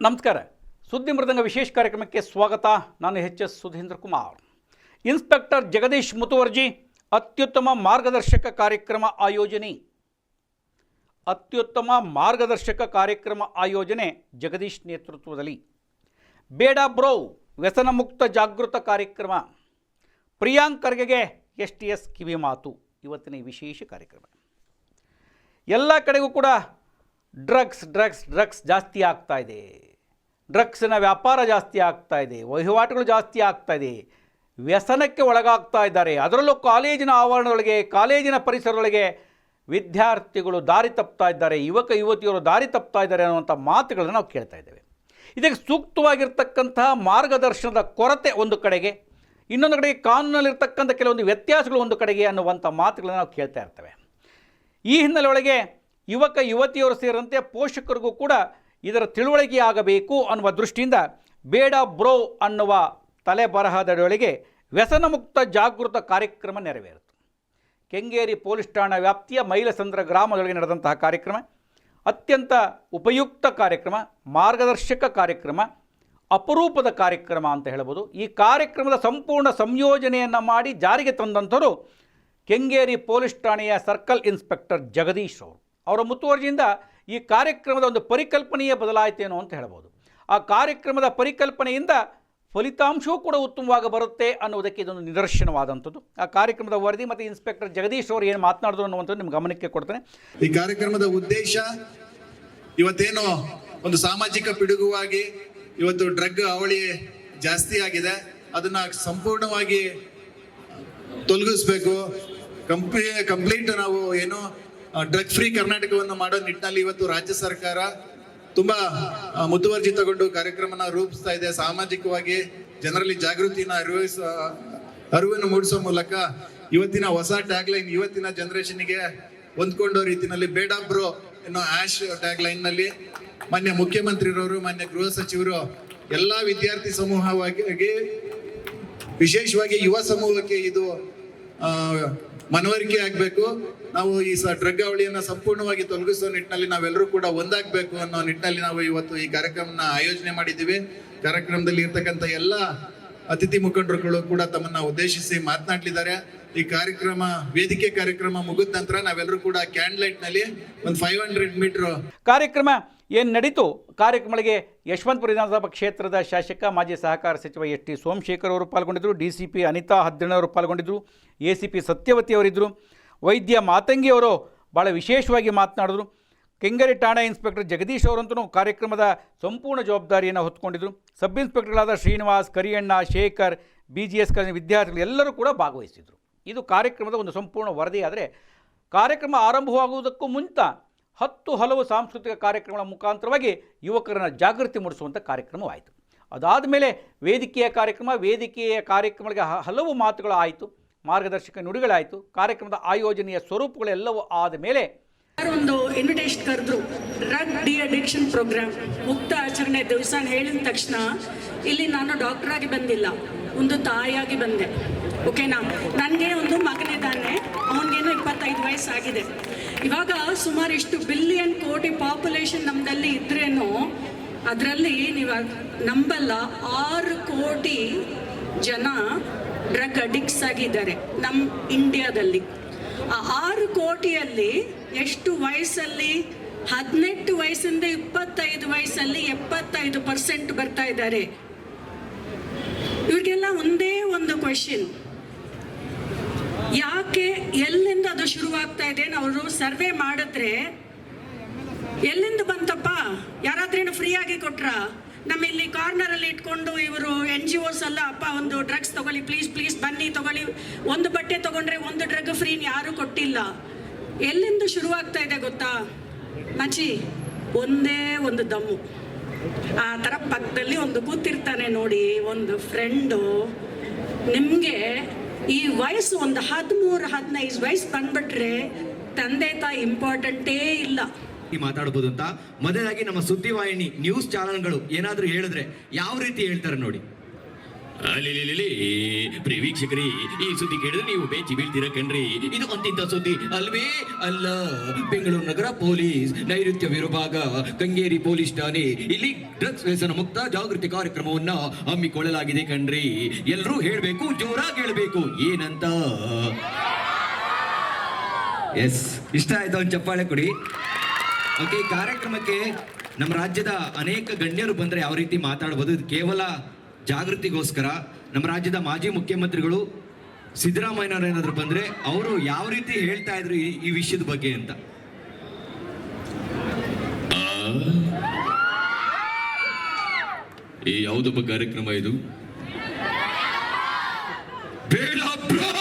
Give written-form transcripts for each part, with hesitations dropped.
ನಮಸ್ಕಾರ. ಸುದ್ದಿ ಮೃದಂಗ ವಿಶೇಷ ಕಾರ್ಯಕ್ರಮಕ್ಕೆ ಸ್ವಾಗತ. ನಾನು ಎಚ್.ಎಸ್. ಸುಧೀಂದ್ರ ಕುಮಾರ್. ಇನ್ಸ್ಪೆಕ್ಟರ್ ಜಗದೀಶ್ ಮುತುವರ್ಜಿ ಅತ್ಯುತ್ತಮ ಮಾರ್ಗದರ್ಶಕ ಕಾರ್ಯಕ್ರಮ ಆಯೋಜನೆ. ಜಗದೀಶ್ ನೇತೃತ್ವದಲ್ಲಿ. ಬೇಡ ಬ್ರೋ ವ್ಯಸನ ಮುಕ್ತ ಜಾಗೃತ ಕಾರ್ಯಕ್ರಮ. ಪ್ರಿಯಾಂಕ್ ಖರ್ಗೆಗೆ STS ಕಿವಿ ಮಾತು. ಇವತ್ತಿನ ಈ ವಿಶೇಷ ಕಾರ್ಯಕ್ರಮ. ಎಲ್ಲ ಕಡೆಗೂ ಕೂಡ ಡ್ರಗ್ಸ್ ಜಾಸ್ತಿ ಆಗ್ತಾ ಇದೆ. ಡ್ರಗ್ಸ್ನ ವ್ಯಾಪಾರ ಜಾಸ್ತಿ ಆಗ್ತಾ ಇದೆ. ವಹಿವಾಟುಗಳು ಜಾಸ್ತಿ ಆಗ್ತಾ ಇದೆ. ವ್ಯಸನಕ್ಕೆ ಒಳಗಾಗ್ತಾ ಇದ್ದಾರೆ. ಅದರಲ್ಲೂ ಕಾಲೇಜಿನ ಆವರಣದೊಳಗೆ, ಕಾಲೇಜಿನ ಪರಿಸರದೊಳಗೆ ವಿದ್ಯಾರ್ಥಿಗಳು ದಾರಿ ತಪ್ತಾ ಇದ್ದಾರೆ. ಯುವಕ ಯುವತಿಯರು ದಾರಿ ತಪ್ತಾ ಇದ್ದಾರೆ ಅನ್ನುವಂಥ ಮಾತುಗಳನ್ನು ನಾವು ಕೇಳ್ತಾ ಇದ್ದೇವೆ. ಇದಕ್ಕೆ ಸೂಕ್ತವಾಗಿರ್ತಕ್ಕಂತಹ ಮಾರ್ಗದರ್ಶನದ ಕೊರತೆ ಒಂದು ಕಡೆಗೆ, ಇನ್ನೊಂದು ಕಡೆಗೆ ಕಾನೂನಲ್ಲಿರ್ತಕ್ಕಂಥ ಕೆಲವೊಂದು ವ್ಯತ್ಯಾಸಗಳು ಒಂದು ಕಡೆಗೆ ಅನ್ನುವಂಥ ಮಾತುಗಳನ್ನು ನಾವು ಕೇಳ್ತಾ ಇರ್ತೇವೆ. ಈ ಹಿನ್ನೆಲೆ ಒಳಗೆ ಯುವಕ ಯುವತಿಯರು ಸೇರಿದಂತೆ ಪೋಷಕರಿಗೂ ಕೂಡ ಇದರ ತಿಳುವಳಿಕೆ ಆಗಬೇಕು ಅನ್ನುವ ದೃಷ್ಟಿಯಿಂದ ಬೇಡ ಬ್ರೋ ಅನ್ನುವ ತಲೆ ಬರಹದೊಳಗೆ ವ್ಯಸನ ಮುಕ್ತ ಜಾಗೃತ ಕಾರ್ಯಕ್ರಮ ನೆರವೇರಿತು. ಕೆಂಗೇರಿ ಪೊಲೀಸ್ ಠಾಣಾ ವ್ಯಾಪ್ತಿಯ ಮೈಲಸಂದ್ರ ಗ್ರಾಮದೊಳಗೆ ನಡೆದಂತಹ ಕಾರ್ಯಕ್ರಮ ಅತ್ಯಂತ ಉಪಯುಕ್ತ ಕಾರ್ಯಕ್ರಮ, ಮಾರ್ಗದರ್ಶಕ ಕಾರ್ಯಕ್ರಮ, ಅಪರೂಪದ ಕಾರ್ಯಕ್ರಮ ಅಂತ ಹೇಳ್ಬೋದು. ಈ ಕಾರ್ಯಕ್ರಮದ ಸಂಪೂರ್ಣ ಸಂಯೋಜನೆಯನ್ನು ಮಾಡಿ ಜಾರಿಗೆ ತಂದಂಥವರು ಕೆಂಗೇರಿ ಪೊಲೀಸ್ ಠಾಣೆಯ ಸರ್ಕಲ್ ಇನ್ಸ್ಪೆಕ್ಟರ್ ಜಗದೀಶ್ ಅವರ ಮುತುವರ್ಜಿಯಿಂದ ಈ ಕಾರ್ಯಕ್ರಮದ ಒಂದು ಪರಿಕಲ್ಪನೆಯೇ ಬದಲಾಯಿತೇನೋ ಅಂತ ಹೇಳ್ಬೋದು. ಆ ಕಾರ್ಯಕ್ರಮದ ಪರಿಕಲ್ಪನೆಯಿಂದ ಫಲಿತಾಂಶವೂ ಕೂಡ ಉತ್ತಮವಾಗಿ ಬರುತ್ತೆ ಅನ್ನೋದಕ್ಕೆ ಇದೊಂದು ನಿದರ್ಶನವಾದಂಥದ್ದು. ಆ ಕಾರ್ಯಕ್ರಮದ ವರದಿ ಮತ್ತು ಇನ್ಸ್ಪೆಕ್ಟರ್ ಜಗದೀಶ್ ಅವರು ಏನು ಮಾತನಾಡಿದ್ರು ಅನ್ನುವಂಥದ್ದು ನಿಮ್ಮ ಗಮನಕ್ಕೆ ಕೊಡ್ತೇನೆ. ಈ ಕಾರ್ಯಕ್ರಮದ ಉದ್ದೇಶ ಇವತ್ತೇನು ಒಂದು ಸಾಮಾಜಿಕ ಪಿಡುಗುವಾಗಿ ಇವತ್ತು ಡ್ರಗ್ ಅವಳಿ ಜಾಸ್ತಿ ಆಗಿದೆ, ಅದನ್ನ ಸಂಪೂರ್ಣವಾಗಿ ತೊಲಗಿಸ್ಬೇಕು. ಕಂಪ್ಲೀಟ್ ನಾವು ಏನು ಡ್ರಗ್ ಫ್ರೀ ಕರ್ನಾಟಕವನ್ನು ಮಾಡೋ ನಿಟ್ಟಿನಲ್ಲಿ ಇವತ್ತು ರಾಜ್ಯ ಸರ್ಕಾರ ತುಂಬಾ ಮುತುವರ್ಜಿ ತಗೊಂಡು ಕಾರ್ಯಕ್ರಮನ ರೂಪಿಸ್ತಾ ಇದೆ. ಸಾಮಾಜಿಕವಾಗಿ ಜನರಲ್ಲಿ ಜಾಗೃತಿನ ಅರಿವನ್ನು ಮೂಡಿಸೋ ಮೂಲಕ ಇವತ್ತಿನ ಹೊಸ ಟ್ಯಾಗ್ಲೈನ್, ಇವತ್ತಿನ ಜನರೇಷನ್ಗೆ ಹೊಂದ್ಕೊಂಡೋ ರೀತಿಯಲ್ಲಿ ಬೇಡ ಬ್ರೋ ಅನ್ನೋ ಟ್ಯಾಗ್ ಲೈನ್ ನಲ್ಲಿ ಮಾನ್ಯ ಮುಖ್ಯಮಂತ್ರಿರವರು, ಮಾನ್ಯ ಗೃಹ ಸಚಿವರು ಎಲ್ಲಾ ವಿದ್ಯಾರ್ಥಿ ಸಮೂಹವಾಗಿ, ವಿಶೇಷವಾಗಿ ಯುವ ಸಮೂಹಕ್ಕೆ ಇದು ಮನವರಿಕೆ ಆಗ್ಬೇಕು. ನಾವು ಈ ಡ್ರಗ್ ಅವಳಿಯನ್ನ ಸಂಪೂರ್ಣವಾಗಿ ತೊಲಗಿಸೋ ನಿಟ್ಟಿನಲ್ಲಿ ನಾವೆಲ್ಲರೂ ಕೂಡ ಒಂದಾಗಬೇಕು ಅನ್ನೋ ನಿಟ್ಟಿನಲ್ಲಿ ನಾವು ಇವತ್ತು ಈ ಕಾರ್ಯಕ್ರಮನ ಆಯೋಜನೆ ಮಾಡಿದ್ದೀವಿ. ಕಾರ್ಯಕ್ರಮದಲ್ಲಿ ಇರ್ತಕ್ಕಂಥ ಎಲ್ಲ ಅತಿಥಿ ಮುಖಂಡರುಗಳು ಕೂಡ ತಮ್ಮನ್ನ ಉದ್ದೇಶಿಸಿ ಮಾತನಾಡ್ಲಿದ್ದಾರೆ. ಈ ಕಾರ್ಯಕ್ರಮ, ವೇದಿಕೆ ಕಾರ್ಯಕ್ರಮ ಮುಗಿದ ನಂತರ ನಾವೆಲ್ಲರೂ ಕೂಡ ಕ್ಯಾಂಡ್ಲೈಟ್ ನಲ್ಲಿ ಒಂದು 500 ಮೀಟರ್ ಕಾರ್ಯಕ್ರಮ ಏನು ನಡೀತು. ಕಾರ್ಯಕ್ರಮಗಳಿಗೆ ಯಶವಂತಪುರ ವಿಧಾನಸಭಾ ಕ್ಷೇತ್ರದ ಶಾಸಕ ಮಾಜಿ ಸಹಕಾರ ಸಚಿವ ST ಸೋಮಶೇಖರ್ ಅವರು ಪಾಲ್ಗೊಂಡಿದ್ದರು. DCP ಅನಿತಾ ಹದ್ದಣ್ಣ ಅವರು ಪಾಲ್ಗೊಂಡಿದ್ದರು. ACP ಸತ್ಯವತಿ ಅವರಿದ್ದರು. ವೈದ್ಯ ಮಾತಂಗಿ ಅವರು ಭಾಳ ವಿಶೇಷವಾಗಿ ಮಾತನಾಡಿದ್ರು. ಕೆಂಗೇರಿ ಠಾಣಾ ಇನ್ಸ್ಪೆಕ್ಟರ್ ಜಗದೀಶ್ ಅವರಂತೂ ಕಾರ್ಯಕ್ರಮದ ಸಂಪೂರ್ಣ ಜವಾಬ್ದಾರಿಯನ್ನು ಹೊತ್ತುಕೊಂಡಿದ್ದರು. ಸಬ್ ಇನ್ಸ್ಪೆಕ್ಟರ್ಗಳಾದ ಶ್ರೀನಿವಾಸ್, ಕರಿಯಣ್ಣ, ಶೇಖರ್, BGS ವಿದ್ಯಾರ್ಥಿಗಳು ಎಲ್ಲರೂ ಕೂಡ ಭಾಗವಹಿಸಿದರು. ಇದು ಕಾರ್ಯಕ್ರಮದ ಒಂದು ಸಂಪೂರ್ಣ ವರದಿ. ಆದರೆ ಕಾರ್ಯಕ್ರಮ ಆರಂಭವಾಗುವುದಕ್ಕೂ ಮುನ್ನ 10 ಹಲವು ಸಾಂಸ್ಕೃತಿಕ ಕಾರ್ಯಕ್ರಮಗಳ ಮುಖಾಂತರವಾಗಿ ಯುವಕರನ್ನು ಜಾಗೃತಿ ಮೂಡಿಸುವಂಥ ಕಾರ್ಯಕ್ರಮವಾಯಿತು. ಅದಾದ ಮೇಲೆ ವೇದಿಕೆಯ ಕಾರ್ಯಕ್ರಮಗಳಿಗೆ ಹಲವು ಮಾತುಗಳು ಆಯಿತು, ಮಾರ್ಗದರ್ಶಕ ನುಡಿಗಳಾಯಿತು. ಕಾರ್ಯಕ್ರಮದ ಆಯೋಜನೆಯ ಸ್ವರೂಪಗಳೆಲ್ಲವೂ ಆದ ಮೇಲೆ ಒಂದು ಇನ್ವಿಟೇಷನ್ ಕರೆದ್ರು. ಡ್ರಗ್ ಡಿ ಅಡಿಕ್ಷನ್ ಪ್ರೋಗ್ರಾಮ್ ಮುಕ್ತ ಆಚರಣೆ ದಿವಸ ಹೇಳಿದ ತಕ್ಷಣ ಇಲ್ಲಿ ನಾನು ಡಾಕ್ಟರ್ ಆಗಿ ಬಂದಿಲ್ಲ, ಒಂದು ತಾಯಿಯಾಗಿ ಬಂದೆ. ಓಕೆನಾ? ನನಗೆ ಒಂದು ಮಗನಿದ್ದಾನೆ, ಅವನಿಗೇನು 25 ವಯಸ್ಸಾಗಿದೆ. ಇವಾಗ ಸುಮಾರು ಇಷ್ಟು ಬಿಲಿಯನ್ ಕೋಟಿ ಪಾಪ್ಯುಲೇಷನ್ ನಮ್ಮದಲ್ಲಿ ಇದ್ರೇನು ಅದರಲ್ಲಿ ನೀವು ನಂಬಲ್ಲ 6 ಕೋಟಿ ಜನ ಡ್ರಗ್ ಅಡಿಕ್ಟ್ಸ್ ಆಗಿದ್ದಾರೆ ನಮ್ಮ ಇಂಡಿಯಾದಲ್ಲಿ. ಆ 6 ಕೋಟಿಯಲ್ಲಿ ಎಷ್ಟು ವಯಸ್ಸಲ್ಲಿ? 18 ವಯಸ್ಸಿಂದ 25 ವಯಸ್ಸಲ್ಲಿ 75% ಬರ್ತಾ ಇದ್ದಾರೆ. ಇವ್ರಿಗೆಲ್ಲ ಒಂದೇ ಒಂದು ಕ್ವೆಶ್ಚನ್, ಯಾಕೆ, ಎಲ್ಲಿಂದ ಅದು ಶುರುವಾಗ್ತಾ ಇದೆ? ಅವರು ಸರ್ವೆ ಮಾಡಿದ್ರೆ ಎಲ್ಲಿಂದ ಬಂತಪ್ಪ? ಯಾರಾದ್ರೇನು ಫ್ರೀ ಆಗಿ ಕೊಟ್ರ? ನಮ್ಮಿಲ್ಲಿ ಕಾರ್ನರ್ ಅಲ್ಲಿ ಇಟ್ಕೊಂಡು ಇವರು NGOs ಅಲ್ಲ, ಅಪ್ಪ ಒಂದು ಡ್ರಗ್ಸ್ ತಗೊಳ್ಳಿ ಪ್ಲೀಸ್ ಬನ್ನಿ ತಗೊಳ್ಳಿ, ಒಂದು ಬಟ್ಟೆ ತಗೊಂಡ್ರೆ ಒಂದು ಡ್ರಗ್ ಫ್ರೀ ಯಾರು ಕೊಟ್ಟಿಲ್ಲ. ಎಲ್ಲಿಂದ ಶುರುವಾಗ್ತಾ ಇದೆ ಗೊತ್ತಾ ಮಚ್ಚಿ? ಒಂದೇ ಒಂದು ದಮ್ಮು. ಆ ಥರ ಪಕ್ಕದಲ್ಲಿ ಒಂದು ಕೂತಿರ್ತಾನೆ ನೋಡಿ, ಒಂದು ಫ್ರೆಂಡು. ನಿಮಗೆ ಈ ವಯಸ್ಸು ಒಂದು 13-15 ವಯಸ್ಸು ಬಂದ್ಬಿಟ್ರೆ ತಂದೆ ತಾಯಿ ಇಂಪಾರ್ಟೆಂಟೇ ಇಲ್ಲ. ಮಾತಾಡಬಹುದು ಅಂತ ಮೊದಲಾಗಿ ನಮ್ಮ ಸುದ್ದಿವಾಹಿನಿ ನ್ಯೂಸ್ ಚಾನೆಲ್ಗಳು ಏನಾದರೂ ಹೇಳಿದ್ರೆ ಯಾವ ರೀತಿ ಹೇಳ್ತಾರೆ ನೋಡಿ. ಅಲಿಲಿಲಿಲಿ ಪ್ರಿಯ ವೀಕ್ಷಕರೇ, ಈ ಸುದ್ದಿ ಕೇಳಿದ್ರೆ ನೀವು ಬೇಚಿ ಬೀಳ್ತೀರ ಕಣ್ರಿ. ಇದು ಅಂತಿಂತ ಸುದ್ದಿ ಅಲ್ವೇ ಅಲ್ಲ. ಬೆಂಗಳೂರು ನಗರ ಪೊಲೀಸ್ ನೈಋತ್ಯ ವಿಭಾಗ ಕಂಗೇರಿ ಪೊಲೀಸ್ ಠಾಣೆ ಇಲ್ಲಿ ಡ್ರಗ್ಸ್ ವ್ಯಸನ ಮುಕ್ತ ಜಾಗೃತಿ ಕಾರ್ಯಕ್ರಮವನ್ನ ಹಮ್ಮಿಕೊಳ್ಳಲಾಗಿದೆ ಕಣ್ರಿ. ಎಲ್ರೂ ಹೇಳ್ಬೇಕು, ಜೋರಾಗಿ ಹೇಳ್ಬೇಕು. ಏನಂತ? ಎಸ್, ಇಷ್ಟ ಆಯ್ತು, ಒಂದು ಚಪ್ಪಾಳೆ ಕೊಡಿ. ಓಕೆ, ಕಾರ್ಯಕ್ರಮಕ್ಕೆ ನಮ್ಮ ರಾಜ್ಯದ ಅನೇಕ ಗಣ್ಯರು ಬಂದ್ರೆ ಯಾವ ರೀತಿ ಮಾತಾಡಬಹುದು. ಇದು ಕೇವಲ ಜಾಗೃತಿಗೋಸ್ಕರ. ನಮ್ಮ ರಾಜ್ಯದ ಮಾಜಿ ಮುಖ್ಯಮಂತ್ರಿಗಳು ಸಿದ್ದರಾಮಯ್ಯನವರು ಏನಾದ್ರು ಬಂದ್ರೆ ಅವರು ಯಾವ ರೀತಿ ಹೇಳ್ತಾ ಇದ್ರು ಈ ವಿಷಯದ ಬಗ್ಗೆ ಅಂತ. ಈ ಯಾವುದೊಬ್ಬ ಕಾರ್ಯಕ್ರಮ ಇದು? ಬೇಡ ಬ್ರೋ,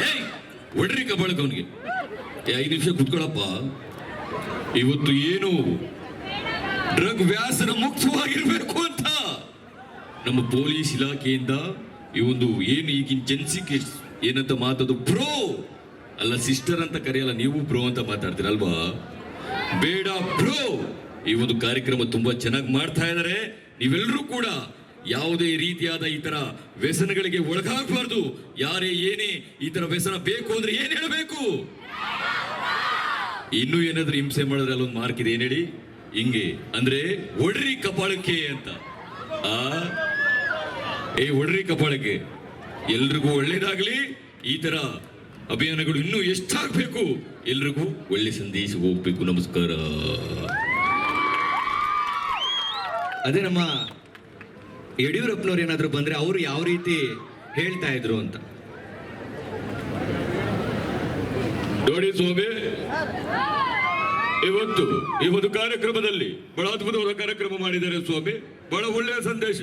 ಏಯ್ ಒಡ್ರಿ ಕಬಳಕವನಿಗೆ 5 ನಿಮಿಷ ಕುತ್ಕೊಳ್ಳಪ್ಪ. ಇವತ್ತು ಏನು ಡ್ರಗ್ ವ್ಯಾಸನ ಮುಕ್ತವಾಗಿರ್ಬೇಕು ಅಂತ ನಮ್ಮ ಪೊಲೀಸ್ ಇಲಾಖೆಯಿಂದ ಈ ಒಂದು ಏನು ಈಗಿನ ಜನ್ಸಿಕೆ ಏನಂತ ಮಾತಾಡೋದು ಬ್ರೋ ಅಲ್ಲ, ಸಿಸ್ಟರ್ ಅಂತ ಕರೆಯಲ್ಲ, ನೀವು ಬ್ರೋ ಅಂತ ಮಾತಾಡ್ತೀರಲ್ವಾ? ಬೇಡ ಬ್ರೋ, ಈ ಒಂದು ಕಾರ್ಯಕ್ರಮ ತುಂಬಾ ಚೆನ್ನಾಗಿ ಮಾಡ್ತಾ ಇದ್ದಾರೆ. ನೀವೆಲ್ಲರೂ ಕೂಡ ಯಾವುದೇ ರೀತಿಯಾದ ಈ ತರ ವ್ಯಸನಗಳಿಗೆ ಒಳಗಾಗಬಾರ್ದು. ಯಾರೇ ಏನೇ ಈ ತರ ವ್ಯಸನ ಬೇಕು ಅಂದ್ರೆ ಏನ್ ಹೇಳಬೇಕು? ಇನ್ನೂ ಏನಾದ್ರೂ ಹಿಂಸೆ ಮಾಡಿದ್ರೆ ಅಲ್ಲೊಂದು ಮಾರ್ಕ್ ಇದೆ, ಏನ್ ಹೇಳಿ? ಹಿಂಗೆ ಅಂದ್ರೆ ಒಡ್ರಿ ಕಪಾಳಕ್ಕೆ ಅಂತ. ಒಡ್ರಿ ಕಪಾಳಕ್ಕೆ. ಎಲ್ರಿಗೂ ಒಳ್ಳೇದಾಗ್ಲಿ. ಈ ತರ ಅಭಿಯಾನಗಳು ಇನ್ನೂ ಎಷ್ಟಾಗಬೇಕು. ಎಲ್ರಿಗೂ ಒಳ್ಳೆ ಸಂದೇಶ ಹೋಗ್ಬೇಕು. ನಮಸ್ಕಾರ. ಅದೇ ನಮ್ಮ ಯಡಿಯೂರಪ್ಪನವ್ರು ಏನಾದ್ರು ಬಂದ್ರೆ ಅವರು ಯಾವ ರೀತಿ ಹೇಳ್ತಾ ಇದ್ರು ಅಂತ ನೋಡಿ ಸ್ವಾಮಿ. ಇವತ್ತು ಈ ಒಂದು ಕಾರ್ಯಕ್ರಮದಲ್ಲಿ ಬಹಳ ಅದ್ಭುತವಾದ ಕಾರ್ಯಕ್ರಮ ಮಾಡಿದ್ದಾರೆ ಸ್ವಾಮಿ. ಬಹಳ ಒಳ್ಳೆಯ ಸಂದೇಶ.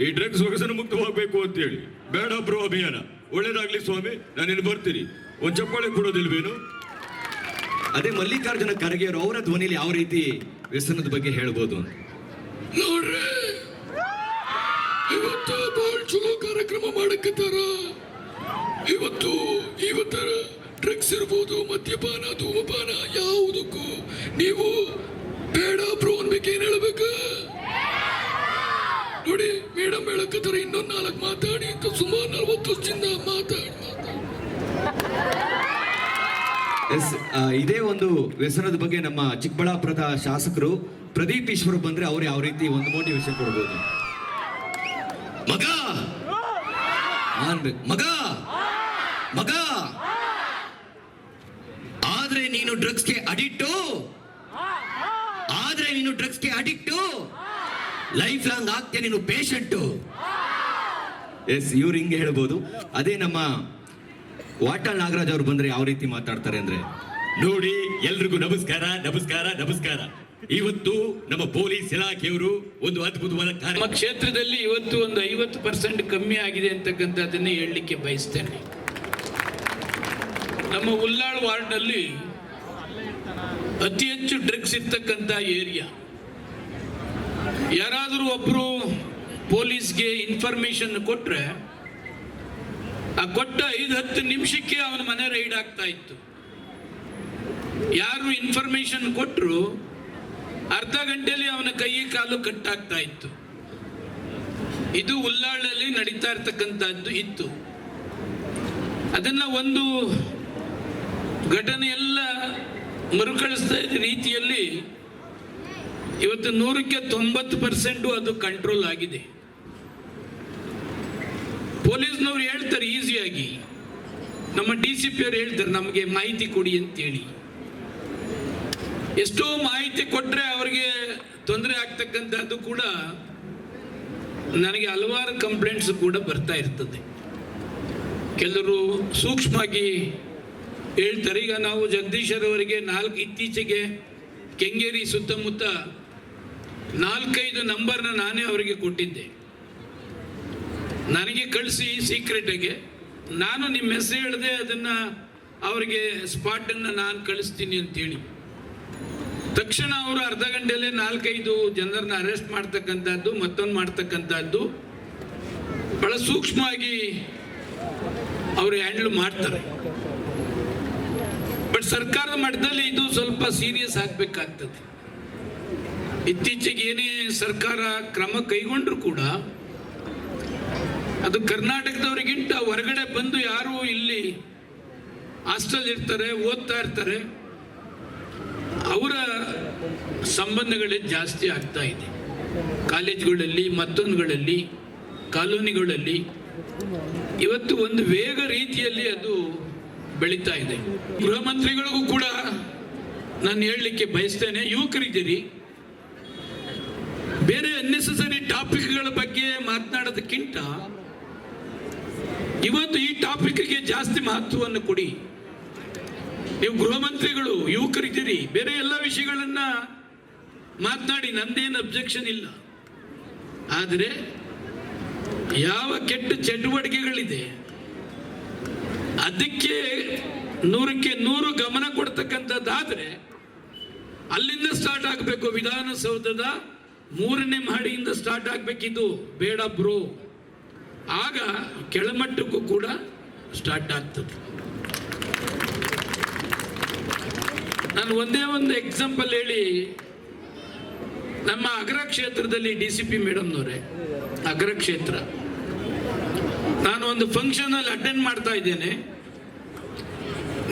ಈ ಡ್ರಗ್ಸ್ ವ್ಯಸನ ಮುಕ್ತವಾಗಬೇಕು ಅಂತ ಹೇಳಿ. ಬೇಡ ಬ್ರೋ ಅಭಿಯಾನ ಒಳ್ಳೇದಾಗ್ಲಿ ಸ್ವಾಮಿ. ನಾನಿನ್ನು ಬರ್ತೀನಿ. ಒಂದ್ ಚಪ್ಪಾಳೆ ಕೊಡೋದಿಲ್ವೇನು? ಅದೇ ಮಲ್ಲಿಕಾರ್ಜುನ ಖರ್ಗೆ ಅವರು ಅವರ ಧ್ವನಿಯಲ್ಲಿ ಯಾವ ರೀತಿ ವ್ಯಸನದ ಬಗ್ಗೆ ಹೇಳ್ಬೋದು ಅಂತ ನೋಡ್ರಿ. ಇವತ್ತು ಬಹಳ ಚಲೋ ಕಾರ್ಯಕ್ರಮ ಮಾಡಕತ್ತಾರ. ಇವತ್ತರ ಡ್ರಗ್ಸ್ ಇರ್ಬೋದು, ಮದ್ಯಪಾನ, ಧೂಮಪಾನ, ಯಾವುದಕ್ಕೂ ನೀವು ಬೇಡ ಬ್ರೋ ಅನ್ಬೇಕು. ಏನ್ ಹೇಳ್ಬೇಕು ನೋಡಿ, ಮೇಡಮ್ ಹೇಳಕತ್ತಾರ ಇನ್ನೊಂದು 4 ಮಾತಾಡಿ ಅಂತ. ಸುಮಾರು 40 ವರ್ಷದಿಂದ ಮಾತಾಡಿ. ಇದೇ ಒಂದು ವ್ಯಸನದ ಬಗ್ಗೆ ನಮ್ಮ ಚಿಕ್ಕಬಳ್ಳಾಪುರದ ಶಾಸಕರು ಪ್ರದೀಪ್ ಈಶ್ವರ್ ಬಂದ್ರೆ ಅವ್ರು ಯಾವ ರೀತಿ ಒಂದು ಮೋಟಿವೇಶನ್ ಕೊಡ್ಬೋದು. ಮಗ ಮಗ ಮಗ ಆದ್ರೆ ನೀನು ಡ್ರಗ್ಸ್ಗೆ ಅಡಿಕ್ಟು, ಲೈಫ್ ಲಾಂಗ್ ಆಗ್ತೇ ನೀನು ಪೇಷಂಟು. ಎಸ್, ಇವ್ರು ಹಿಂಗೆ ಹೇಳ್ಬೋದು. ಅದೇ ನಮ್ಮ ವಾಟಾಳ್ ನಾಗರಾಜ್ ಅವ್ರು ಬಂದ್ರೆ ಯಾವ ರೀತಿ ಮಾತಾಡ್ತಾರೆ ಅಂದ್ರೆ ನೋಡಿ. ಎಲ್ರಿಗೂ ನಮಸ್ಕಾರ ನಮಸ್ಕಾರ ನಮಸ್ಕಾರ. ಇವತ್ತು ನಮ್ಮ ಪೊಲೀಸ್ ಇಲಾಖೆಯವರು ಒಂದು ಅದ್ಭುತವಾದ ನಮ್ಮ ಕ್ಷೇತ್ರದಲ್ಲಿ ಇವತ್ತು ಒಂದು 50% ಕಮ್ಮಿ ಆಗಿದೆ ಅಂತಕ್ಕಂಥದ್ದನ್ನೇ ಹೇಳಲಿಕ್ಕೆ ಬಯಸ್ತೇನೆ. ನಮ್ಮ ಉಲ್ಲಾಳ್ ವಾರ್ಡ್ನಲ್ಲಿ ಅತಿ ಹೆಚ್ಚು ಡ್ರಗ್ಸ್ ಇರ್ತಕ್ಕಂಥ ಏರಿಯಾ. ಯಾರಾದರೂ ಒಬ್ರು ಪೊಲೀಸ್ಗೆ ಇನ್ಫಾರ್ಮೇಶನ್ ಕೊಟ್ರೆ ಆ ಕೊಟ್ಟ 5-10 ನಿಮಿಷಕ್ಕೆ ಅವನ ಮನೆ ರೈಡ್ ಆಗ್ತಾ ಇತ್ತು. ಯಾರು ಇನ್ಫಾರ್ಮೇಶನ್ ಕೊಟ್ಟರು ಅರ್ಧ ಗಂಟೆಯಲ್ಲಿ ಅವನ ಕೈ ಕಾಲು ಕಟ್ಟಾಗ್ತಾ ಇತ್ತು. ಇದು ಉಲ್ಲಾಳಲ್ಲಿ ನಡೀತಾ ಇರ್ತಕ್ಕಂಥದ್ದು ಇತ್ತು. ಅದನ್ನ ಒಂದು ಘಟನೆ ಎಲ್ಲ ಮರುಕಳಿಸ್ತಾ ಇದ್ದ ರೀತಿಯಲ್ಲಿ ಇವತ್ತು 100ಕ್ಕೆ 90% ಅದು ಕಂಟ್ರೋಲ್ ಆಗಿದೆ. ಪೊಲೀಸ್ನವ್ರು ಹೇಳ್ತಾರೆ ಈಸಿಯಾಗಿ, ನಮ್ಮ DCP ಅವರು ಹೇಳ್ತಾರೆ ನಮಗೆ ಮಾಹಿತಿ ಕೊಡಿ ಅಂತೇಳಿ. ಎಷ್ಟೋ ಮಾಹಿತಿ ಕೊಟ್ಟರೆ ಅವರಿಗೆ ತೊಂದರೆ ಆಗ್ತಕ್ಕಂಥದ್ದು ಕೂಡ ನನಗೆ ಹಲವಾರು ಕಂಪ್ಲೇಂಟ್ಸ್ ಕೂಡ ಬರ್ತಾ ಇರ್ತದೆ. ಕೆಲವರು ಸೂಕ್ಷ್ಮವಾಗಿ ಹೇಳ್ತಾರೆ. ಈಗ ನಾವು ಜಗದೀಶರವರಿಗೆ ಇತ್ತೀಚೆಗೆ ಕೆಂಗೇರಿ ಸುತ್ತಮುತ್ತ 4-5 ನಂಬರ್ನ ನಾನೇ ಅವರಿಗೆ ಕೊಟ್ಟಿದ್ದೆ. ನನಗೆ ಕಳಿಸಿ ಸೀಕ್ರೆಟಾಗೆ, ನಾನು ನಿಮ್ಮ ಹೆಸರು ಹೇಳಿದೆ ಅದನ್ನು ಅವರಿಗೆ ಸ್ಪಾಟನ್ನು ನಾನು ಕಳಿಸ್ತೀನಿ ಅಂತೇಳಿ. ತಕ್ಷಣ ಅವರು ಅರ್ಧ ಗಂಟೆಯಲ್ಲೇ 4-5 ಜನರನ್ನ ಅರೆಸ್ಟ್ ಮಾಡ್ತಕ್ಕಂಥದ್ದು, ಮತ್ತೊಂದು ಮಾಡ್ತಕ್ಕಂಥದ್ದು ಬಹಳ ಸೂಕ್ಷ್ಮವಾಗಿ ಅವರು ಹ್ಯಾಂಡಲ್ ಮಾಡ್ತಾರೆ. ಬಟ್ ಸರ್ಕಾರದ ಮಟ್ಟದಲ್ಲಿ ಇದು ಸ್ವಲ್ಪ ಸೀರಿಯಸ್ ಆಗಬೇಕಾಗ್ತದೆ. ಇತ್ತೀಚೆಗೆ ಏನೇ ಸರ್ಕಾರ ಕ್ರಮ ಕೈಗೊಂಡ್ರು ಕೂಡ ಅದು ಕರ್ನಾಟಕದವರಿಗಿಂತ ಹೊರಗಡೆ ಬಂದು ಯಾರು ಇಲ್ಲಿ ಹಾಸ್ಟೆಲ್ ಇರ್ತಾರೆ, ಓದ್ತಾ ಇರ್ತಾರೆ, ಅವರ ಸಂಬಂಧಗಳೇ ಜಾಸ್ತಿ ಆಗ್ತಾ ಇದೆ. ಕಾಲೇಜುಗಳಲ್ಲಿ, ಮತ್ತೊಂದುಗಳಲ್ಲಿ, ಕಾಲೋನಿಗಳಲ್ಲಿ ಇವತ್ತು ಒಂದು ವೇಗ ರೀತಿಯಲ್ಲಿ ಅದು ಬೆಳೀತಾ ಇದೆ. ಗೃಹ ಮಂತ್ರಿಗಳಿಗೂ ಕೂಡ ನಾನು ಹೇಳಲಿಕ್ಕೆ ಬಯಸ್ತೇನೆ, ಯುವಕರಿದ್ದೀರಿ, ಬೇರೆ ಅನ್ನೆಸೆಸರಿ ಟಾಪಿಕ್ಗಳ ಬಗ್ಗೆ ಮಾತನಾಡೋದಕ್ಕಿಂತ ಇವತ್ತು ಈ ಟಾಪಿಕ್ಗೆ ಜಾಸ್ತಿ ಮಹತ್ವವನ್ನು ಕೊಡಿ. ನೀವು ಗೃಹ ಮಂತ್ರಿಗಳು, ಯುವಕರಿದ್ದೀರಿ, ಬೇರೆ ಎಲ್ಲ ವಿಷಯಗಳನ್ನ ಮಾತನಾಡಿ, ನಂದೇನು ಅಬ್ಜೆಕ್ಷನ್ ಇಲ್ಲ. ಆದರೆ ಯಾವ ಕೆಟ್ಟ ಚಟುವಟಿಕೆಗಳಿದೆ ಅದಕ್ಕೆ 100ಕ್ಕೆ 100 ಗಮನ ಕೊಡ್ತಕ್ಕಂಥದ್ದಾದ್ರೆ ಅಲ್ಲಿಂದ ಸ್ಟಾರ್ಟ್ ಆಗಬೇಕು. ವಿಧಾನಸೌಧದ 3ನೇ ಮಹಡಿಯಿಂದ ಸ್ಟಾರ್ಟ್ ಆಗಬೇಕಿದ್ದು, ಬೇಡ ಬ್ರೋ. ಆಗ ಕೆಳಮಟ್ಟಕ್ಕೂ ಕೂಡ ಸ್ಟಾರ್ಟ್ ಆಗ್ತದೆ. ನಾನು ಒಂದೇ ಒಂದು ಎಕ್ಸಾಂಪಲ್ ಹೇಳಿ, ನಮ್ಮ ಅಗ್ರ ಕ್ಷೇತ್ರದಲ್ಲಿ DCP ಮೇಡಮ್ನವರೇ, ಅಗ್ರ ಕ್ಷೇತ್ರ, ನಾನು ಒಂದು ಫಂಕ್ಷನ್ ಅಲ್ಲಿ ಅಟೆಂಡ್ ಮಾಡ್ತಾ ಇದ್ದೇನೆ.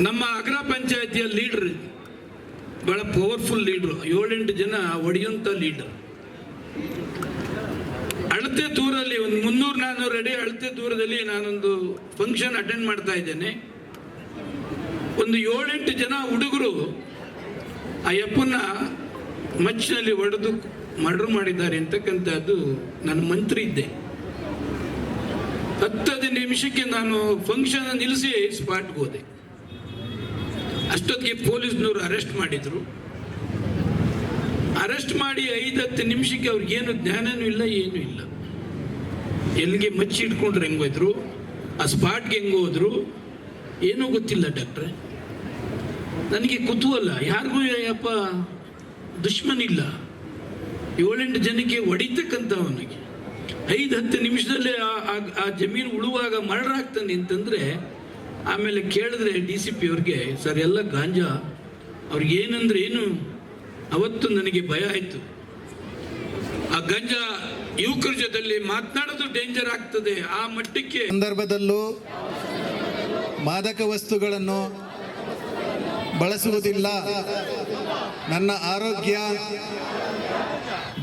ನಮ್ಮ ಅಗ್ರ ಪಂಚಾಯತಿಯ ಲೀಡರ್, ಬಹಳ ಪವರ್ಫುಲ್ ಲೀಡ್ರು, 7-8 ಜನ ಹೊಡೆಯುವಂತ ಲೀಡರ್. ಅಳತೆ ದೂರಲ್ಲಿ ಒಂದು 300-400 ಅಡಿ ಅಳತೆ ದೂರದಲ್ಲಿ ನಾನೊಂದು ಫಂಕ್ಷನ್ ಅಟೆಂಡ್ ಮಾಡ್ತಾ ಇದ್ದೇನೆ. ಒಂದು 7-8 ಜನ ಹುಡುಗರು ಆ ಯಪ್ಪನ್ನ ಮಚ್ಚಿನಲ್ಲಿ ಹೊಡೆದು ಮರ್ಡರ್ ಮಾಡಿದ್ದಾರೆ ಅಂತಕ್ಕಂಥದ್ದು. ನನ್ನ ಮಂತ್ರಿ ಇದ್ದೆ, 10 ನಿಮಿಷಕ್ಕೆ ನಾನು ಫಂಕ್ಷನ್ ನಿಲ್ಲಿಸಿ ಸ್ಪಾಟ್ಗೆ ಹೋದೆ. ಅಷ್ಟೊತ್ತಿಗೆ ಪೊಲೀಸ್ನವರು ಅರೆಸ್ಟ್ ಮಾಡಿದ್ರು. ಅರೆಸ್ಟ್ ಮಾಡಿ 5-10 ನಿಮಿಷಕ್ಕೆ ಅವ್ರಿಗೇನು ಜ್ಞಾನನೂ ಇಲ್ಲ, ಏನೂ ಇಲ್ಲ. ಎಲ್ಲಿಗೆ ಮಚ್ಚಿ ಇಟ್ಕೊಂಡ್ರೆ ಹೆಂಗೆ ಹೋದ್ರು, ಆ ಸ್ಪಾಟ್ಗೆ ಹೆಂಗೆ ಹೋದ್ರು ಏನೂ ಗೊತ್ತಿಲ್ಲ ಡಾಕ್ಟ್ರೆ. ನನಗೆ ಕುತೂಹಲ, ಯಾರಿಗೂ ಯಪ್ಪ ದುಶ್ಮನ್ ಇಲ್ಲ, 7-8 ಜನಕ್ಕೆ ಹೊಡಿತಕ್ಕಂಥವನಿಗೆ 5-10 ನಿಮಿಷದಲ್ಲೇ ಆ ಜಮೀನು ಉಳುವಾಗ ಮರ್ಡರ್ ಆಗ್ತಾನೆ ಅಂತಂದ್ರೆ, ಆಮೇಲೆ ಕೇಳಿದ್ರೆ DCP ಅವ್ರಿಗೆ, ಸರ್ ಎಲ್ಲ ಗಾಂಜಾ, ಅವ್ರಿಗೆ ಏನಂದ್ರೆ ಏನು, ಅವತ್ತು ನನಗೆ ಭಯ ಆಯಿತು. ಆ ಗಾಂಜಾ ಯುವಕರ ಜೊತೆಲಿ ಮಾತನಾಡೋದು ಡೇಂಜರ್ ಆಗ್ತದೆ, ಆ ಮಟ್ಟಕ್ಕೆ. ಸಂದರ್ಭದಲ್ಲೂ ಮಾದಕ ವಸ್ತುಗಳನ್ನು ಬಳಸುವುದಿಲ್ಲ. ನನ್ನ ಆರೋಗ್ಯ,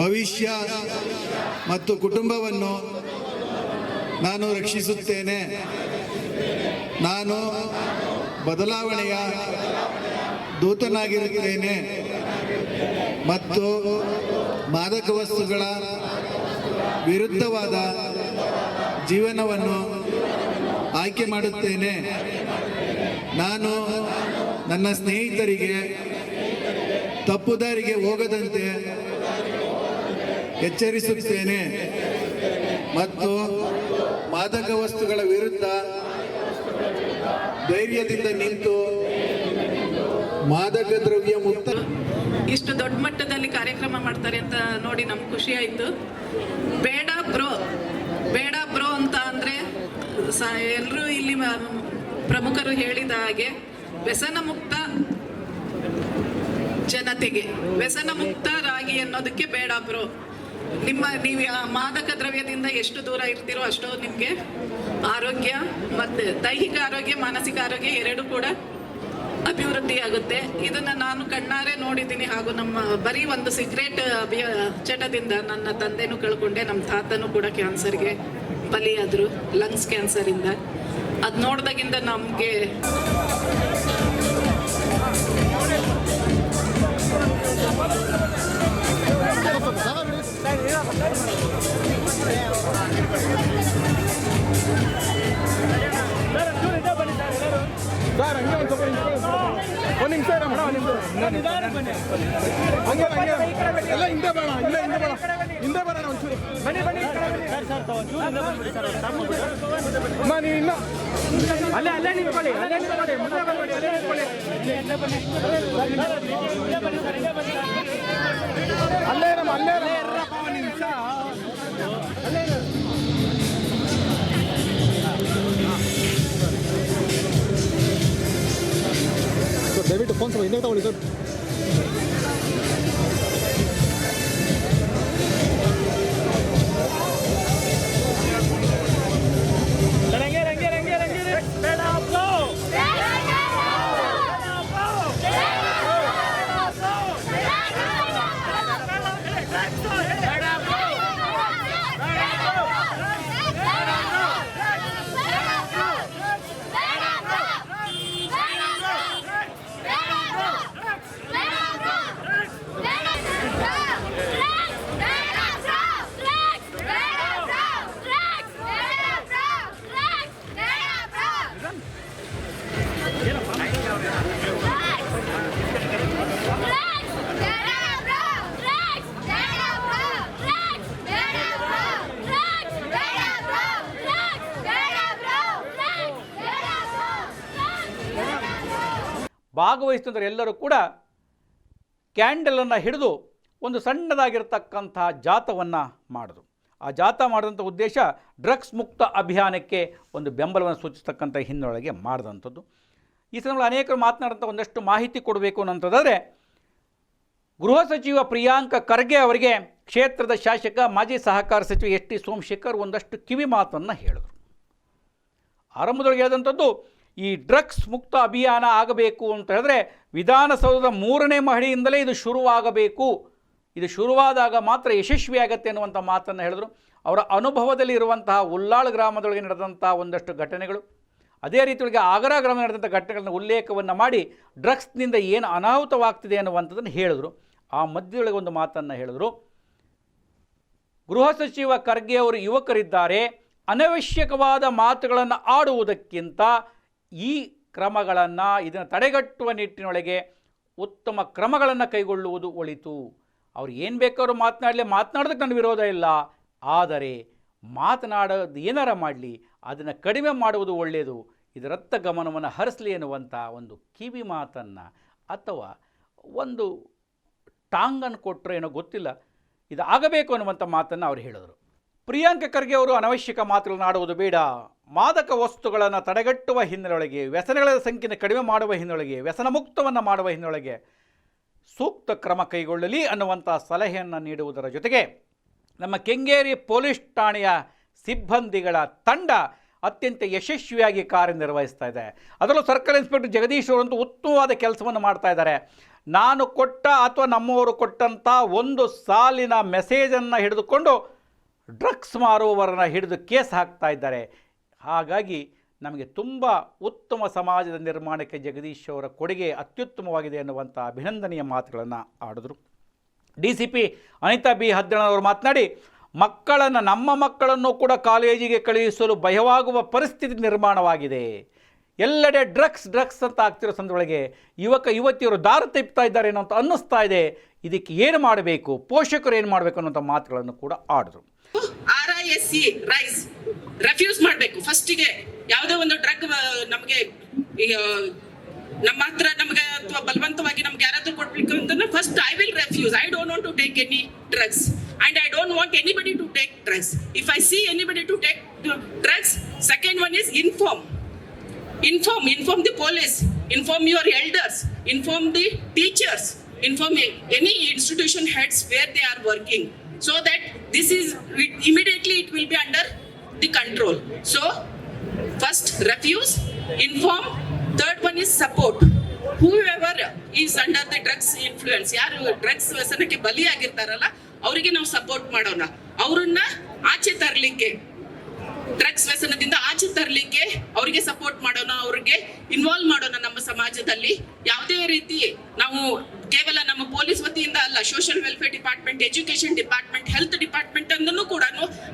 ಭವಿಷ್ಯ ಮತ್ತು ಕುಟುಂಬವನ್ನು ನಾನು ರಕ್ಷಿಸುತ್ತೇನೆ. ನಾನು ಬದಲಾವಣೆಯ ದೂತನಾಗಿರುತ್ತೇನೆ ಮತ್ತು ಮಾದಕ ವಸ್ತುಗಳ ವಿರುದ್ಧವಾದ ಜೀವನವನ್ನು ಆಯ್ಕೆ ಮಾಡುತ್ತೇನೆ. ನಾನು ನನ್ನ ಸ್ನೇಹಿತರಿಗೆ ತಪ್ಪು ದಾರಿಗೆ ಹೋಗದಂತೆ ಎಚ್ಚರಿಸುತ್ತೇನೆ ಮತ್ತು ಮಾದಕ ವಸ್ತುಗಳ ವಿರುದ್ಧ ಧೈರ್ಯದಿಂದ ನಿಂತು ಮಾದಕ ದ್ರವ್ಯ ಮುಕ್ತ. ಇಷ್ಟು ದೊಡ್ಡ ಮಟ್ಟದಲ್ಲಿ ಕಾರ್ಯಕ್ರಮ ಮಾಡ್ತಾರೆ ಅಂತ ನೋಡಿ ನಮ್ಗೆ ಖುಷಿ ಆಯಿತು. ಬೇಡ ಬ್ರೋ ಅಂತ ಅಂದರೆ ಎಲ್ಲರೂ ಇಲ್ಲಿ ಪ್ರಮುಖರು ಹೇಳಿದ ಹಾಗೆ ವ್ಯಸನ ಮುಕ್ತ ಜನತೆಗೆ, ವ್ಯಸನ ಮುಕ್ತರಾಗಿ ಅನ್ನೋದಕ್ಕೆ ಬೇಡ ಬ್ರೋ. ನೀವು ಮಾದಕ ದ್ರವ್ಯದಿಂದ ಎಷ್ಟು ದೂರ ಇರ್ತೀರೋ ಅಷ್ಟು ನಿಮಗೆ ಆರೋಗ್ಯ ಮತ್ತು ದೈಹಿಕ ಆರೋಗ್ಯ, ಮಾನಸಿಕ ಆರೋಗ್ಯ ಎರಡೂ ಕೂಡ ಅಭಿವೃದ್ಧಿ ಆಗುತ್ತೆ. ಇದನ್ನು ನಾನು ಕಣ್ಣಾರೆ ನೋಡಿದ್ದೀನಿ. ಹಾಗೂ ನಮ್ಮ ಬರೀ ಒಂದು ಸಿಗರೇಟ್ ಚಟದಿಂದ ನನ್ನ ತಂದೆನೂ ಕಳ್ಕೊಂಡೆ, ನಮ್ಮ ತಾತನೂ ಕೂಡ ಕ್ಯಾನ್ಸರ್ಗೆ ಬಲಿಯಾದರು, ಲಂಗ್ಸ್ ಕ್ಯಾನ್ಸರಿಂದ. ಅದು ನೋಡಿದಾಗಿಂದ ನಮಗೆ ಅಲ್ಲೇ ನಿಂತ್ಕೊಳ್ಳಿ, ದಯವಿಟ್ಟು ಫೋನ್ ಸ್ವಲ್ಪ ಹಿಂದೆ ತಗೊಳ್ಳಿ ಸರ್. ಭಾಗವಹಿಸಿದರೆ ಎಲ್ಲರೂ ಕೂಡ ಕ್ಯಾಂಡಲನ್ನು ಹಿಡಿದು ಒಂದು ಸಣ್ಣದಾಗಿರ್ತಕ್ಕಂಥ ಜಾಥವನ್ನು ಮಾಡಿದ್ರು. ಆ ಜಾಥಾ ಮಾಡಿದಂಥ ಉದ್ದೇಶ ಡ್ರಗ್ಸ್ ಮುಕ್ತ ಅಭಿಯಾನಕ್ಕೆ ಒಂದು ಬೆಂಬಲವನ್ನು ಸೂಚಿಸ್ತಕ್ಕಂಥ ಹಿನ್ನೆಲೆಗೆ ಮಾಡಿದಂಥದ್ದು. ಈ ಸಂದರ್ಭದಲ್ಲಿ ಅನೇಕರು ಮಾತನಾಡಿದಂಥ ಒಂದಷ್ಟು ಮಾಹಿತಿ ಕೊಡಬೇಕು ಅನ್ನೋಂಥದ್ದಾದರೆ, ಗೃಹ ಸಚಿವ ಪ್ರಿಯಾಂಕ ಖರ್ಗೆ ಅವರಿಗೆ ಕ್ಷೇತ್ರದ ಶಾಸಕ ಮಾಜಿ ಸಹಕಾರ ಸಚಿವ ಎಸ್ ಟಿ ಸೋಮಶೇಖರ್ ಒಂದಷ್ಟು ಕಿವಿ ಮಾತನ್ನು ಹೇಳಿದರು. ಆರಂಭದೊಳಗೆ ಹೇಳಿದಂಥದ್ದು, ಈ ಡ್ರಗ್ಸ್ ಮುಕ್ತ ಅಭಿಯಾನ ಆಗಬೇಕು ಅಂತ ಹೇಳಿದ್ರೆ ವಿಧಾನಸೌಧದ 3ನೇ ಮಹಡಿಯಿಂದಲೇ ಇದು ಶುರುವಾಗಬೇಕು, ಇದು ಶುರುವಾದಾಗ ಮಾತ್ರ ಯಶಸ್ವಿಯಾಗತ್ತೆ ಅನ್ನುವಂಥ ಮಾತನ್ನು ಹೇಳಿದರು. ಅವರ ಅನುಭವದಲ್ಲಿ ಇರುವಂತಹ ಉಲ್ಲಾಳ್ ಗ್ರಾಮದೊಳಗೆ ನಡೆದಂಥ ಒಂದಷ್ಟು ಘಟನೆಗಳು, ಅದೇ ರೀತಿಯೊಳಗೆ ಆಗರ ಗ್ರಾಮ ನಡೆದಂಥ ಘಟನೆಗಳನ್ನು ಉಲ್ಲೇಖವನ್ನು ಮಾಡಿ ಡ್ರಗ್ಸ್ನಿಂದ ಏನು ಅನಾಹುತವಾಗ್ತಿದೆ ಅನ್ನುವಂಥದ್ದನ್ನು ಹೇಳಿದರು. ಆ ಮಧ್ಯದೊಳಗೆ ಒಂದು ಮಾತನ್ನು ಹೇಳಿದರು, ಗೃಹ ಸಚಿವ ಖರ್ಗೆ ಅವರು ಯುವಕರಿದ್ದಾರೆ, ಅನವಶ್ಯಕವಾದ ಮಾತುಗಳನ್ನು ಆಡುವುದಕ್ಕಿಂತ ಈ ಕ್ರಮಗಳನ್ನು ಇದನ್ನು ತಡೆಗಟ್ಟುವ ನಿಟ್ಟಿನೊಳಗೆ ಉತ್ತಮ ಕ್ರಮಗಳನ್ನು ಕೈಗೊಳ್ಳುವುದು ಒಳಿತು. ಅವ್ರು ಏನು ಬೇಕಾದ್ರೂ ಮಾತನಾಡೋದಕ್ಕೆ ನನ್ನ ವಿರೋಧ ಇಲ್ಲ, ಆದರೆ ಮಾತನಾಡೋದು ಏನಾರ ಮಾಡಲಿ ಅದನ್ನು ಕಡಿಮೆ ಮಾಡುವುದು ಒಳ್ಳೆಯದು, ಇದರತ್ತ ಗಮನವನ್ನು ಹರಿಸಲಿ ಎನ್ನುವಂಥ ಒಂದು ಕಿವಿ ಮಾತನ್ನು ಅಥವಾ ಒಂದು ಟಾಂಗನ್ನು ಕೊಟ್ಟರೆ ಏನೋ ಗೊತ್ತಿಲ್ಲ, ಇದು ಆಗಬೇಕು ಅನ್ನುವಂಥ ಮಾತನ್ನು ಅವರು ಹೇಳಿದರು. ಪ್ರಿಯಾಂಕ ಖರ್ಗೆ ಅವರು ಅನವಶ್ಯಕ ಮಾತುಗಳನ್ನು ಆಡುವುದು ಬೇಡ, ಮಾದಕ ವಸ್ತುಗಳನ್ನು ತಡೆಗಟ್ಟುವ ಹಿನ್ನೆಲೆಯೊಳಗೆ, ವ್ಯಸನಗಳ ಸಂಖ್ಯೆಯನ್ನು ಕಡಿಮೆ ಮಾಡುವ ಹಿನ್ನೆಲೆಗೆ, ವ್ಯಸನ ಮುಕ್ತವನ್ನು ಮಾಡುವ ಹಿನ್ನೆಲೆಗೆ ಸೂಕ್ತ ಕ್ರಮ ಕೈಗೊಳ್ಳಲಿ ಅನ್ನುವಂಥ ಸಲಹೆಯನ್ನು ನೀಡುವುದರ ಜೊತೆಗೆ ನಮ್ಮ ಕೆಂಗೇರಿ ಪೊಲೀಸ್ ಠಾಣೆಯ ಸಿಬ್ಬಂದಿಗಳ ತಂಡ ಅತ್ಯಂತ ಯಶಸ್ವಿಯಾಗಿ ಕಾರ್ಯನಿರ್ವಹಿಸ್ತಾ ಇದೆ. ಅದರಲ್ಲೂ ಸರ್ಕಲ್ ಇನ್ಸ್ಪೆಕ್ಟರ್ ಜಗದೀಶ್ ಅವರಂತೂ ಉತ್ತಮವಾದ ಕೆಲಸವನ್ನು ಮಾಡ್ತಾ ಇದ್ದಾರೆ. ನಾನು ಕೊಟ್ಟ ಅಥವಾ ನಮ್ಮವರು ಕೊಟ್ಟಂಥ ಒಂದು ಸಾಲಿನ ಮೆಸೇಜನ್ನು ಹಿಡಿದುಕೊಂಡು ಡ್ರಗ್ಸ್ ಮಾರುವವರನ್ನು ಹಿಡಿದು ಕೇಸ್ ಹಾಕ್ತಾ ಇದ್ದಾರೆ. ಹಾಗಾಗಿ ನಮಗೆ ತುಂಬ ಉತ್ತಮ ಸಮಾಜದ ನಿರ್ಮಾಣಕ್ಕೆ ಜಗದೀಶ್ ಅವರ ಕೊಡುಗೆ ಅತ್ಯುತ್ತಮವಾಗಿದೆ ಎನ್ನುವಂಥ ಅಭಿನಂದನೆಯ ಮಾತುಗಳನ್ನು ಆಡಿದ್ರು. DCP ಅನಿತಾ ಬಿ ಹದ್ದಣ್ಣವರು ಮಾತನಾಡಿ, ನಮ್ಮ ಮಕ್ಕಳನ್ನು ಕೂಡ ಕಾಲೇಜಿಗೆ ಕಳುಹಿಸಲು ಭಯವಾಗುವ ಪರಿಸ್ಥಿತಿ ನಿರ್ಮಾಣವಾಗಿದೆ. ಎಲ್ಲೆಡೆ ಡ್ರಗ್ಸ್ ಅಂತ ಆಗ್ತಿರೋ ಸಂದರ್ಭದೊಳಗೆ ಯುವತಿಯರು ದಾರಿ ತಪ್ಪುತ್ತಾ ಇದ್ದಾರೆ ಅನ್ನೋ ಅನ್ನಿಸ್ತಾ ಇದೆ. ಇದಕ್ಕೆ ಏನು ಮಾಡಬೇಕು, ಪೋಷಕರು ಏನು ಮಾಡಬೇಕು ಅನ್ನೋಂಥ ಮಾತುಗಳನ್ನು ಕೂಡ ಆಡಿದ್ರು. RISC ರೈಸ್ ರೆಫ್ಯೂಸ್ ಮಾಡಬೇಕು. ಫಸ್ಟಿಗೆ ಯಾವುದೇ ಒಂದು ಡ್ರಗ್ ನಮಗೆ ನಮ್ಮ ಹತ್ರ ನಮಗೆ ಅಥವಾ ಬಲವಂತವಾಗಿ ನಮ್ಗೆ ಯಾರಾದ್ರೂ ಕೊಡ್ಬೇಕು ಅಂತಂದ್ರೆ first I will refuse. I don't want to take any drugs and I don't want anybody to take drugs. If I see anybody to take drugs, second one is inform the police, inform your elders, inform the teachers, inform any institution heads where they are working, so that this is immediately it will be under the control. So first refuse, inform, third one is support. Whoever is under the drugs influence, ಯಾರು drugs ವ್ಯಸನಕ್ಕೆ ಬಲಿಯಾಗಿರ್ತಾರಲ್ಲ ಅವರಿಗೆ ನಾವು support ಮಾಡೋಣ, ಅವರನ್ನ ಆಚೆ ತರಲಿಕ್ಕೆ, drugs ವ್ಯಸನದಿಂದ ಆಚೆ ತರಲಿಕ್ಕೆ ಅವರಿಗೆ ಸಪೋರ್ಟ್ ಮಾಡೋಣ, ಅವ್ರಿಗೆ ಇನ್ವಾಲ್ವ್ ಮಾಡೋಣ. ನಮ್ಮ ಸಮಾಜದಲ್ಲಿ ಯಾವುದೇ ರೀತಿ ನಾವು ಕೇವಲ ನಮ್ಮ ಪೊಲೀಸ್ ವತಿಯಿಂದ ಅಲ್ಲ, social welfare department, education department, health department ಅನ್ನು ಕೂಡ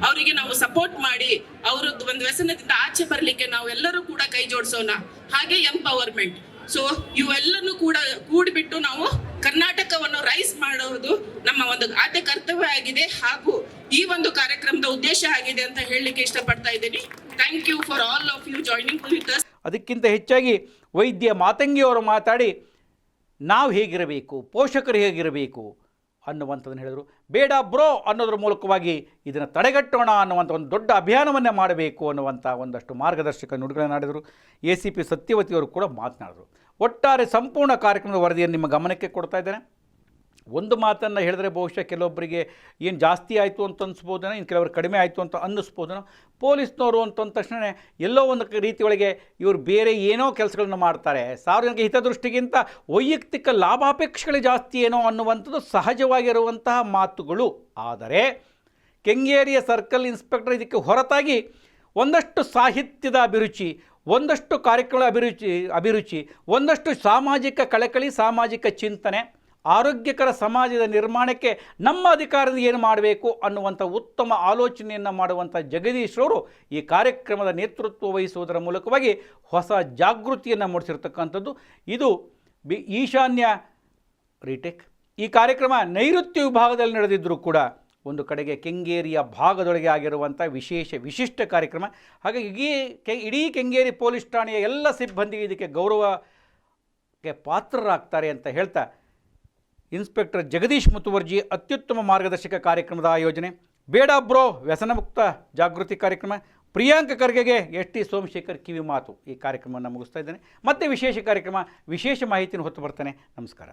ಅವರಿಗೆ ನಾವು ಸಪೋರ್ಟ್ ಮಾಡಿ ಅವರದ್ದು ಒಂದು ವ್ಯಸನದಿಂದ ಆಚೆ ಬರಲಿಕ್ಕೆ ನಾವು ಎಲ್ಲರೂ ಕೂಡ ಕೈ ಜೋಡಿಸೋಣ. ಹಾಗೆ ಎಂಪವರ್ಮೆಂಟ್. ಸೊ ಇವೆಲ್ಲನೂ ಕೂಡ ಕೂಡಿಬಿಟ್ಟು ನಾವು ಕರ್ನಾಟಕವನ್ನು ರೈಸ್ ಮಾಡೋದು ನಮ್ಮ ಒಂದು ಆದ್ಯ ಕರ್ತವ್ಯ ಆಗಿದೆ, ಹಾಗೂ ಈ ಒಂದು ಕಾರ್ಯಕ್ರಮದ ಉದ್ದೇಶ ಆಗಿದೆ ಅಂತ ಹೇಳಲಿಕ್ಕೆ ಇಷ್ಟಪಡ್ತಾ ಇದ್ದೀನಿ. Thank you for all of you joining with us. ಅದಕ್ಕಿಂತ ಹೆಚ್ಚಾಗಿ ವೈದ್ಯ ಮಾತಂಗಿಯವರು ಮಾತಾಡಿ ನಾವು ಹೇಗಿರಬೇಕು, ಪೋಷಕರು ಹೇಗಿರಬೇಕು ಅನ್ನುವಂಥದ್ದನ್ನು ಹೇಳಿದರು. ಬೇಡ ಬ್ರೋ ಅನ್ನೋದ್ರ ಮೂಲಕವಾಗಿ ಇದನ್ನು ತಡೆಗಟ್ಟೋಣ ಅನ್ನುವಂಥ ಒಂದು ದೊಡ್ಡ ಅಭಿಯಾನವನ್ನೇ ಮಾಡಬೇಕು ಅನ್ನುವಂಥ ಒಂದಷ್ಟು ಮಾರ್ಗದರ್ಶಕ ನುಡಿಗಳನ್ನು ಆಡಿದರು. ACP ಸತ್ಯವತಿಯವರು ಕೂಡ ಮಾತನಾಡಿದರು. ಒಟ್ಟಾರೆ ಸಂಪೂರ್ಣ ಕಾರ್ಯಕ್ರಮದ ವರದಿಯನ್ನು ನಿಮ್ಮ ಗಮನಕ್ಕೆ ಕೊಡ್ತಾ ಇದ್ದೇನೆ. ಒಂದು ಮಾತನ್ನು ಹೇಳಿದ್ರೆ ಬಹುಶಃ ಕೆಲವೊಬ್ಬರಿಗೆ ಏನು ಜಾಸ್ತಿ ಆಯಿತು ಅಂತ ಅನಿಸ್ಬೋದನೋ, ಇನ್ನು ಕೆಲವರು ಕಡಿಮೆ ಆಯಿತು ಅಂತ ಅನ್ನಿಸ್ಬೋದನೋ. ಪೊಲೀಸ್ನವರು ಅಂತಂದ ತಕ್ಷಣ ಎಲ್ಲೋ ಒಂದು ರೀತಿಯೊಳಗೆ ಇವರು ಬೇರೆ ಏನೋ ಕೆಲಸಗಳನ್ನು ಮಾಡ್ತಾರೆ, ಸಾರ್ವಜನಿಕ ಹಿತದೃಷ್ಟಿಗಿಂತ ವೈಯಕ್ತಿಕ ಲಾಭಾಪೇಕ್ಷೆಗಳೇ ಜಾಸ್ತಿ ಏನೋ ಅನ್ನುವಂಥದ್ದು ಸಹಜವಾಗಿರುವಂತಹ ಮಾತುಗಳು. ಆದರೆ ಕೆಂಗೇರಿಯ ಸರ್ಕಲ್ ಇನ್ಸ್ಪೆಕ್ಟರ್ ಇದಕ್ಕೆ ಹೊರತಾಗಿ ಒಂದಷ್ಟು ಸಾಹಿತ್ಯದ ಅಭಿರುಚಿ, ಒಂದಷ್ಟು ಕಾರ್ಯಕ್ರಮಗಳ ಅಭಿರುಚಿ, ಒಂದಷ್ಟು ಸಾಮಾಜಿಕ ಕಳಕಳಿ, ಸಾಮಾಜಿಕ ಚಿಂತನೆ, ಆರೋಗ್ಯಕರ ಸಮಾಜದ ನಿರ್ಮಾಣಕ್ಕೆ ನಮ್ಮ ಅಧಿಕಾರದಿಂದ ಏನು ಮಾಡಬೇಕು ಅನ್ನುವಂಥ ಉತ್ತಮ ಆಲೋಚನೆಯನ್ನು ಮಾಡುವಂಥ ಜಗದೀಶ್ರವರು ಈ ಕಾರ್ಯಕ್ರಮದ ನೇತೃತ್ವ ವಹಿಸುವುದರ ಮೂಲಕವಾಗಿ ಹೊಸ ಜಾಗೃತಿಯನ್ನು ಮೂಡಿಸಿರ್ತಕ್ಕಂಥದ್ದು. ಇದು ಈಶಾನ್ಯ ರೀಟೇಕ್. ಈ ಕಾರ್ಯಕ್ರಮ ನೈಋತ್ಯ ವಿಭಾಗದಲ್ಲಿ ನಡೆದಿದ್ದರೂ ಕೂಡ ಒಂದು ಕಡೆಗೆ ಕೆಂಗೇರಿಯ ಭಾಗದೊಳಗೆ ಆಗಿರುವಂಥ ವಿಶಿಷ್ಟ ಕಾರ್ಯಕ್ರಮ. ಹಾಗಾಗಿ ಇಡೀ ಕೆಂಗೇರಿ ಪೊಲೀಸ್ ಠಾಣೆಯ ಎಲ್ಲ ಸಿಬ್ಬಂದಿಗೆ ಇದಕ್ಕೆ ಗೌರವ ಗೆ ಪಾತ್ರರಾಗ್ತಾರೆ ಅಂತ ಹೇಳ್ತಾ ಇನ್ಸ್ಪೆಕ್ಟರ್ ಜಗದೀಶ್ ಮುತುವರ್ಜಿ ಅತ್ಯುತ್ತಮ ಮಾರ್ಗದರ್ಶಕ ಕಾರ್ಯಕ್ರಮದ ಆಯೋಜನೆ, ಬೇಡ ಬ್ರೋ ವ್ಯಸನಮುಕ್ತ ಜಾಗೃತಿ ಕಾರ್ಯಕ್ರಮ, ಪ್ರಿಯಾಂಕ ಖರ್ಗೆಗೆ ಎಸ್ ಟಿ ಸೋಮಶೇಖರ್ ಕಿವಿ ಮಾತು, ಈ ಕಾರ್ಯಕ್ರಮವನ್ನು ಮುಗಿಸ್ತಾ ಇದ್ದೇನೆ. ಮತ್ತೆ ವಿಶೇಷ ಕಾರ್ಯಕ್ರಮ, ವಿಶೇಷ ಮಾಹಿತಿಯನ್ನು ಹೊತ್ತು ಬರ್ತಾನೆ. ನಮಸ್ಕಾರ.